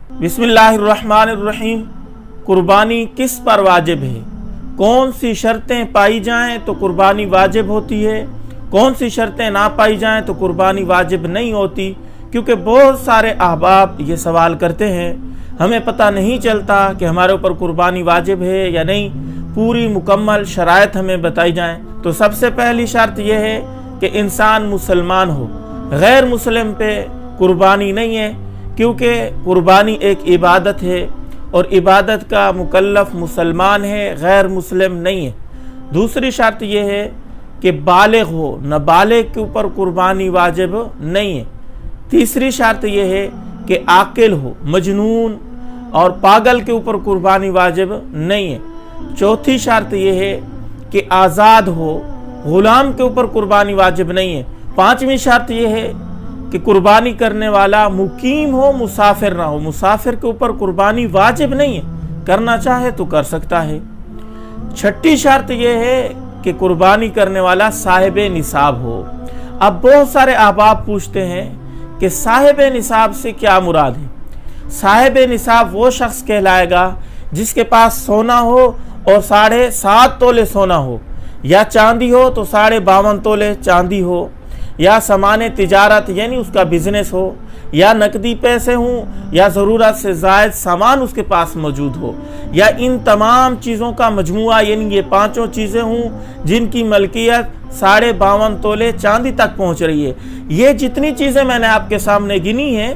बिस्मिल्लाहिर्रहमानिर्रहीम। कुर्बानी किस पर वाजिब है? कौन सी शर्तें पाई जाएं तो कुर्बानी वाजिब होती है, कौन सी शर्तें ना पाई जाएं तो कुर्बानी वाजिब नहीं होती? क्योंकि बहुत सारे अहबाब ये सवाल करते हैं, हमें पता नहीं चलता कि हमारे ऊपर कुर्बानी वाजिब है या नहीं। पूरी मुकम्मल शराइत हमें बताई जाएं। तो सबसे पहली शर्त यह है कि इंसान मुसलमान हो। गैर मुस्लिम पे कुर्बानी नहीं है, क्योंकि कुर्बानी एक इबादत है और इबादत का मुकल्लफ मुसलमान है, गैर मुस्लिम नहीं है। दूसरी शर्त यह है कि बालिग हो, नाबालिग के ऊपर कुर्बानी वाजिब नहीं है। तीसरी शर्त यह है कि आकिल हो, मजनून और पागल के ऊपर कुर्बानी वाजिब नहीं है। चौथी शर्त यह है कि आज़ाद हो, गुलाम के ऊपर कुर्बानी वाजिब नहीं है। पांचवी शर्त यह है कि कुर्बानी करने वाला मुकीम हो, मुसाफिर ना हो। मुसाफिर के ऊपर कुर्बानी वाजिब नहीं है, करना चाहे तो कर सकता है। छठी शर्त यह है कि कुर्बानी करने वाला साहिब निसाब हो। अब बहुत सारे अहबाब पूछते हैं कि साहिब निसाब से क्या मुराद है? साहिब निसाब वो शख्स कहलाएगा जिसके पास सोना हो और 7.5 तोले सोना हो, या चांदी हो तो 52.5 तोले चांदी हो, या सामान तिजारत यानी उसका बिजनेस हो, या नकदी पैसे हों, या ज़रूरत से ज़ायद सामान उसके पास मौजूद हो, या इन तमाम चीज़ों का मजमुआ यानी ये पांचों चीज़ें हों जिनकी मलकियत 52.5 तोले चांदी तक पहुँच रही है। ये जितनी चीज़ें मैंने आपके सामने गिनी हैं,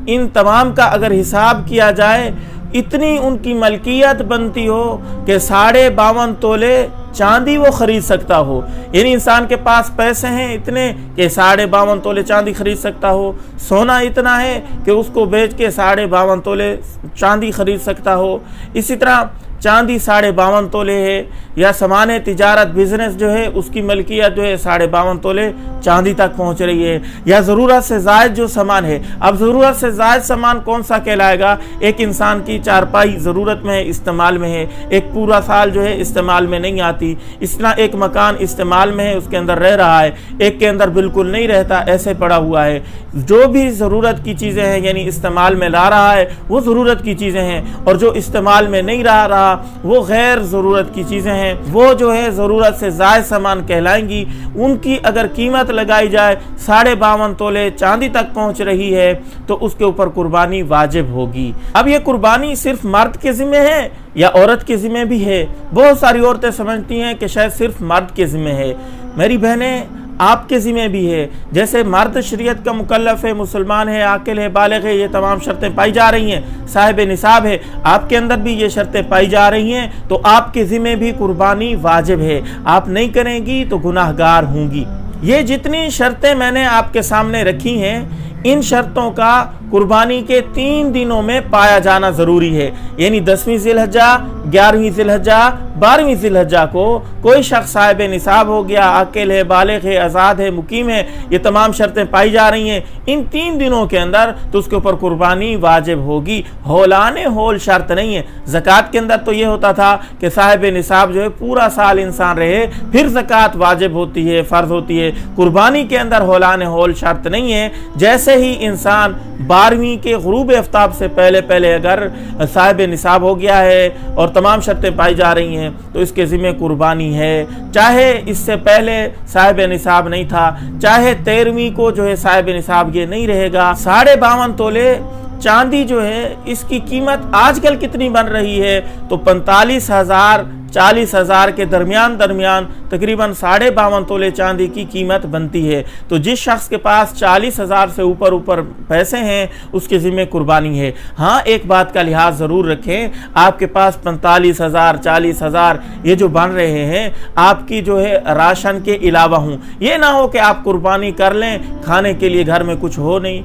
इन तमाम का अगर हिसाब किया जाए, इतनी उनकी मलकियत बनती हो कि 52.5 तोले चांदी वो खरीद सकता हो। यानी इंसान के पास पैसे हैं इतने कि 52.5 तोले चांदी खरीद सकता हो, सोना इतना है कि उसको बेच के 52.5 तोले चांदी खरीद सकता हो। इसी तरह चांदी 52.5 तोले है, या सामान तिजारत बिजनेस जो है उसकी मलकियत जो है 52.5 तोले चांदी तक पहुंच रही है, या ज़रूरत से ज़ायद जो सामान है। अब ज़रूरत से ज़ायद सामान कौन सा कहलाएगा? एक इंसान की चारपाई ज़रूरत में है, इस्तेमाल में है, एक पूरा साल जो है इस्तेमाल में नहीं आती। इस तरह एक मकान इस्तेमाल में है, उसके अंदर रह रहा है, एक के अंदर बिल्कुल नहीं रहता, ऐसे पड़ा हुआ है। जो भी ज़रूरत की चीज़ें हैं यानी इस्तेमाल में ला रहा है वो ज़रूरत की चीज़ें हैं, और जो इस्तेमाल में नहीं रहा वो गैर ज़रूरत की चीज़ें हैं, वो जो है ज़रूरत से ज़ायद सामान कहलाएंगी। उनकी अगर कीमत लगाई जाए 52.5 तोले चांदी तक पहुंच रही है तो उसके ऊपर कुर्बानी वाजिब होगी। अब ये कुर्बानी सिर्फ मर्द के ज़िम्मे है या औरत के ज़िम्मे भी है? बहुत सारी औरतें समझती हैं कि शायद सिर्फ मर्द के ज़िम्मे है। मेरी बहनें, आपके ज़िम्मे भी है। जैसे मर्द शरीयत का मुकल्लफ है, मुसलमान है, आकिल है, बालिग है, ये तमाम शर्तें पाई जा रही हैं, साहिब निसाब है, आपके अंदर भी ये शर्तें पाई जा रही हैं, तो आपके ज़िम्मे भी कुर्बानी वाजिब है। आप नहीं करेंगी तो गुनाहगार होंगी। ये जितनी शर्तें मैंने आपके सामने रखी हैं, इन शर्तों का कुर्बानी के 3 दिनों में पाया जाना ज़रूरी है। यानी 10वीं ज़िलहज्जा, 11वीं ज़िलहज्जा, 12वीं ज़िलहज्जा को कोई शख्स साहिब निसाब हो गया, आकिल है, बालिग है, आज़ाद है, मुकीम है, ये तमाम शर्तें पाई जा रही हैं इन 3 दिनों के अंदर, तो उसके ऊपर कुर्बानी वाजिब होगी। हौलाने हौल शर्त नहीं है। ज़कात के अंदर तो ये होता था कि साहिब निसाब जो है पूरा साल इंसान रहे फिर ज़कात वाजिब होती है, फ़र्ज होती है। कुर्बानी के अंदर हौलाने हौल शर्त नहीं है। जैसे ही इंसान 12वीं के ग़ुरूब आफ्ताब से पहले अगर साहिब निसाब हो गया है और तमाम शर्तें पाई जा रही हैं तो इसके ज़िम्मे कुर्बानी है। चाहे इससे पहले साहिब निसाब नहीं था, चाहे 13वीं को जो है साहिब निसाब ये नहीं रहेगा। 52.5 तोले चांदी जो है इसकी कीमत आजकल कितनी बन रही है? तो 45,000 40,000 के दरमियान तकरीबन 52.5 तोले चांदी की कीमत बनती है। तो जिस शख्स के पास 40,000 से ऊपर पैसे हैं उसके ज़िम्मे कुर्बानी है। हाँ, एक बात का लिहाज ज़रूर रखें, आपके पास 45,000 40,000 ये जो बन रहे हैं आपकी जो है राशन के अलावा हों। ये ना हो कि आप कुर्बानी कर लें, खाने के लिए घर में कुछ हो नहीं,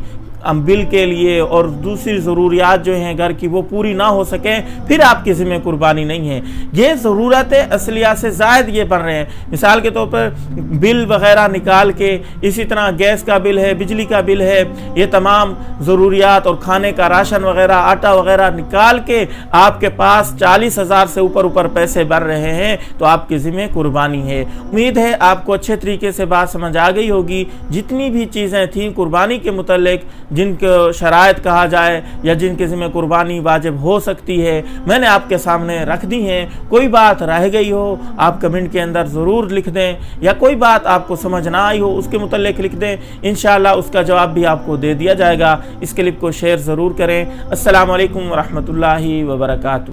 बिल के लिए और दूसरी ज़रूरियात जो हैं घर की वो पूरी ना हो सकें, फिर आपके ज़िम्मे कुर्बानी नहीं है। ये ज़रूरतें असलिया से ज़ायद ये बन रहे हैं। मिसाल के तौर पर बिल वग़ैरह निकाल के, इसी तरह गैस का बिल है, बिजली का बिल है, ये तमाम ज़रूरियात और खाने का राशन वग़ैरह, आटा वग़ैरह निकाल के आपके पास 40,000 से ऊपर पैसे बन रहे हैं तो आपके ज़िम्मे कुर्बानी है। उम्मीद है आपको अच्छे तरीके से बात समझ आ गई होगी। जितनी भी चीज़ें थी कुर्बानी के मुतल्लिक جن کو شرائط کہا جائے یا جن کے ذمہ قربانی واجب ہو سکتی ہے میں نے آپ کے سامنے رکھ دی ہیں۔ کوئی بات رہ گئی ہو آپ کمنٹ کے اندر ضرور لکھ دیں، یا کوئی بات آپ کو سمجھ نہ آئی ہو اس کے متعلق لکھ دیں، انشاءاللہ اس کا جواب بھی آپ کو دے دیا جائے گا۔ اس کلپ کو شیئر ضرور کریں۔ السلام علیکم ورحمۃ اللہ وبرکاتہ۔